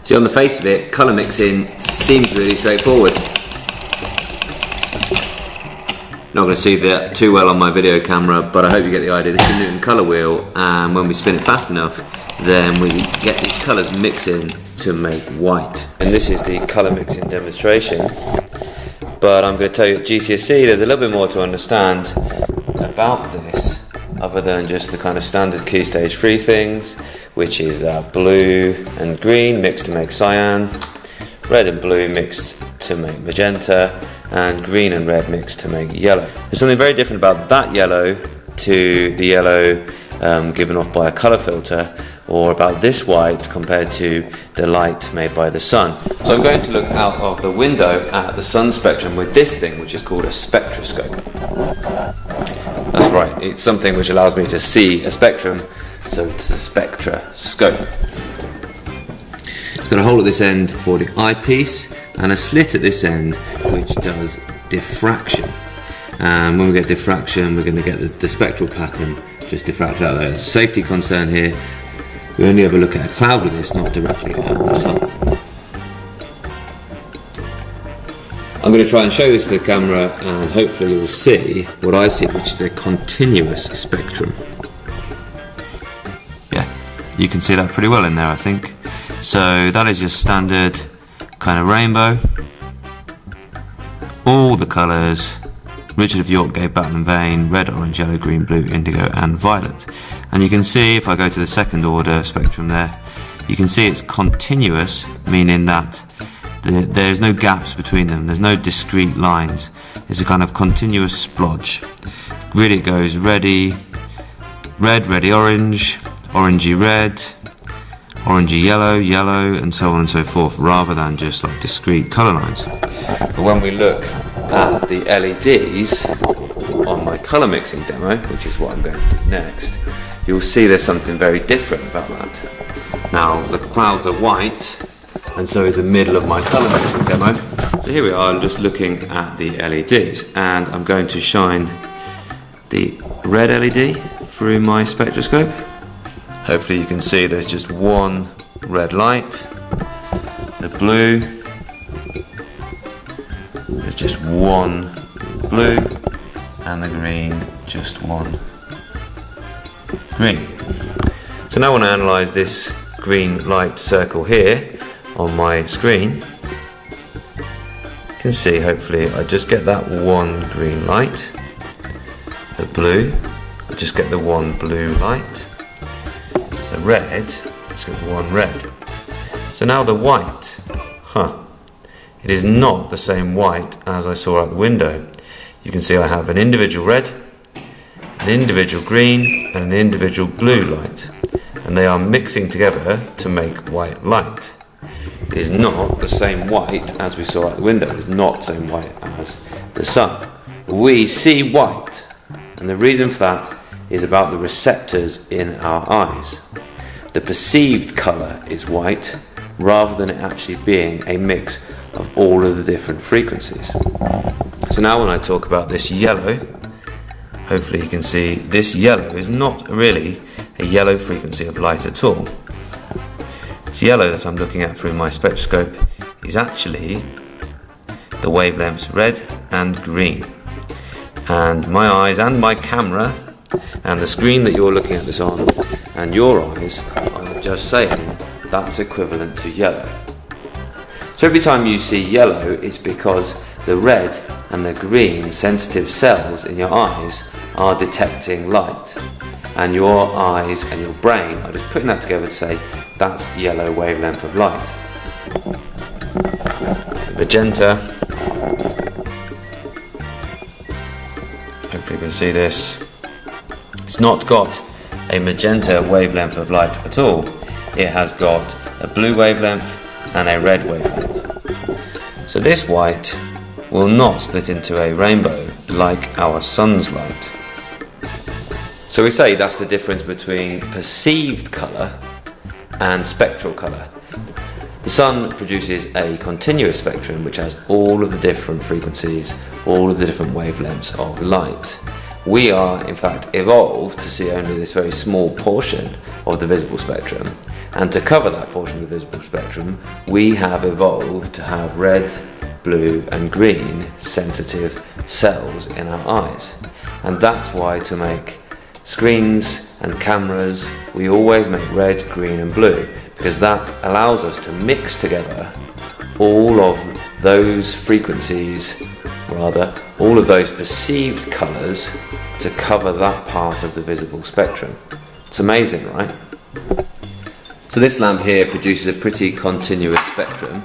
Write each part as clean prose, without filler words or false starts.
See, on the face of it, colour mixing seems really straightforward. Not going to see that too well on my video camera, but I hope you get the idea. This is a Newton colour wheel, and when we spin it fast enough, then we get these colours mixing to make white. And this is the colour mixing demonstration. But I'm going to tell you at GCSE there's a little bit more to understand about this, other than just the kind of standard key stage 3 things, which is blue and green mixed to make cyan, red and blue mixed to make magenta, and green and red mixed to make yellow. There's something very different about that yellow to the yellow given off by a colour filter, or about this white compared to the light made by the sun. So I'm going to look out of the window at the sun spectrum with this thing, which is called a spectroscope. That's right, it's something which allows me to see a spectrum, so it's a Spectra scope. It's got a hole at this end for the eyepiece and a slit at this end which does diffraction. And when we get diffraction, we're going to get the spectral pattern just diffracted out there. Safety concern here, we only ever look at a cloud with this, not directly at the sun. I'm going to try and show this to the camera, and hopefully you'll see what I see, which is a continuous spectrum. Yeah, you can see that pretty well in there, I think. So that is your standard kind of rainbow. All the colours Richard of York gave battle and vein: red, orange, yellow, green, blue, indigo and violet. And you can see, if I go to the second order spectrum there, you can see it's continuous, meaning that there's no gaps between them, there's no discrete lines. It's a kind of continuous splodge. Really it goes ready, ready orange, orangey red, orangey yellow, yellow, and so on and so forth, rather than just like discrete colour lines. But when we look at the LEDs on my colour mixing demo, which is what I'm going to do next, you'll see there's something very different about that. Now the clouds are white, and so is the middle of my colour mixing demo. So here we are, I'm just looking at the LEDs, and I'm going to shine the red LED through my spectroscope. Hopefully you can see there's just one red light. The blue, there's just one blue, and the green, just one green. So now I want to analyse this green light circle here on my screen. You can see, hopefully, I just get that one green light. The blue, I just get the one blue light. The red, just get one red. So now the white, it is not the same white as I saw out the window. You can see I have an individual red, an individual green and an individual blue light, and they are mixing together to make white light. It is not the same white as we saw out the window. It is not the same white as the sun. We see white, and the reason for that is about the receptors in our eyes. The perceived colour is white, rather than it actually being a mix of all of the different frequencies. So now when I talk about this yellow, hopefully you can see this yellow is not really a yellow frequency of light at all. This yellow that I'm looking at through my spectroscope is actually the wavelengths red and green. And my eyes and my camera and the screen that you're looking at this on and your eyes are just saying that's equivalent to yellow. So every time you see yellow, it's because the red and the green sensitive cells in your eyes are detecting light, and your eyes and your brain are just putting that together to say that's yellow wavelength of light. Magenta, hopefully you can see this, it's not got a magenta wavelength of light at all. It has got a blue wavelength and a red wavelength. So this white will not split into a rainbow like our sun's light. So we say that's the difference between perceived colour and spectral colour. The sun produces a continuous spectrum which has all of the different frequencies, all of the different wavelengths of light. We are in fact evolved to see only this very small portion of the visible spectrum, And to cover that portion of the visible spectrum, we have evolved to have red, blue and green sensitive cells in our eyes. And that's why to make screens and cameras, we always make red, green and blue, because that allows us to mix together all of those frequencies, rather, all of those perceived colours to cover that part of the visible spectrum. It's amazing, right? So this lamp here produces a pretty continuous spectrum.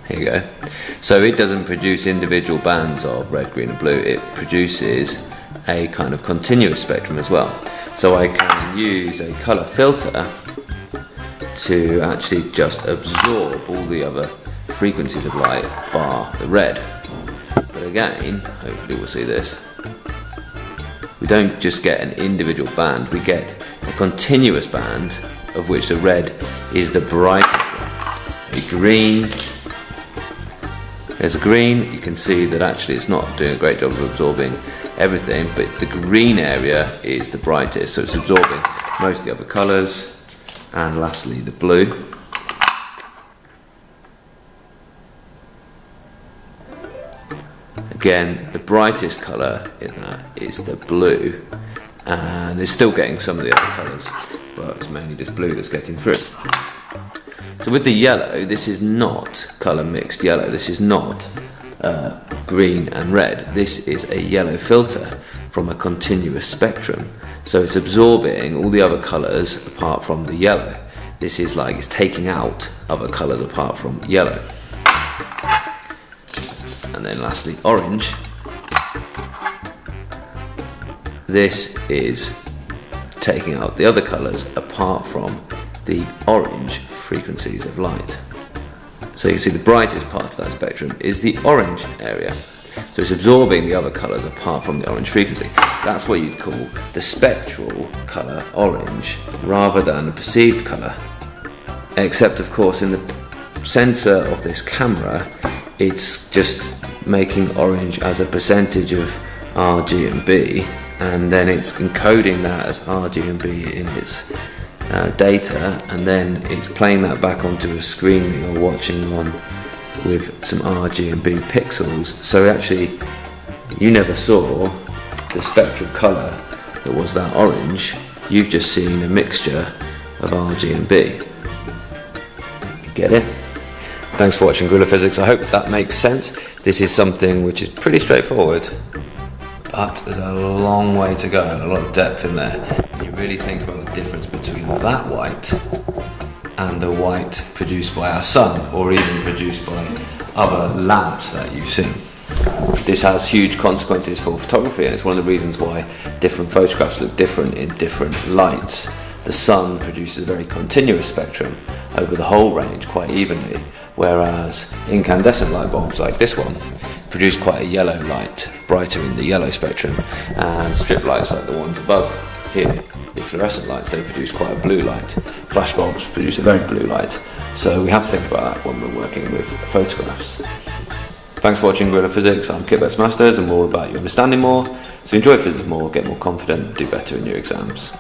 Here you go. So it doesn't produce individual bands of red, green and blue, it produces a kind of continuous spectrum as well. So I can use a colour filter to actually just absorb all the other frequencies of light bar the red. But again, hopefully we'll see this, we don't just get an individual band, we get a continuous band of which the red is the brightest one. A green, there's a green, you can see that actually it's not doing a great job of absorbing everything, but the green area is the brightest, so it's absorbing most of the other colours. And lastly the blue. Again, the brightest colour in that is the blue, and it's still getting some of the other colours, but it's mainly just blue that's getting through. So with the yellow, this is not colour mixed yellow, this is not green and red, this is a yellow filter from a continuous spectrum. So it's absorbing all the other colours apart from the yellow. This is like it's taking out other colours apart from yellow. And then lastly, orange. This is taking out the other colours apart from the orange frequencies of light. So you can see the brightest part of that spectrum is the orange area. So it's absorbing the other colours apart from the orange frequency. That's what you'd call the spectral colour orange rather than the perceived colour. Except of course in the sensor of this camera, it's just making orange as a percentage of R, G and B, and then it's encoding that as R, G and B in its data, and then it's playing that back onto a screen that you're watching on with some R, G and B pixels. So actually you never saw the spectral colour that was that orange, you've just seen a mixture of R, G and B. Get it? Thanks for watching Gorilla Physics. I hope that makes sense. This is something which is pretty straightforward, but there's a long way to go and a lot of depth in there. You really think about the difference between that white and the white produced by our sun, or even produced by other lamps that you've seen. This has huge consequences for photography, and it's one of the reasons why different photographs look different in different lights. The sun produces a very continuous spectrum over the whole range quite evenly, whereas incandescent light bulbs like this one produce quite a yellow light, brighter in the yellow spectrum, and strip lights like the ones above here, the fluorescent lights, they produce quite a blue light. Flash bulbs produce a very blue light. So we have to think about that when we're working with photographs. Thanks for watching Gorilla Physics. I'm Kit Masters, and we're all about you understanding more. So enjoy physics more, get more confident, do better in your exams.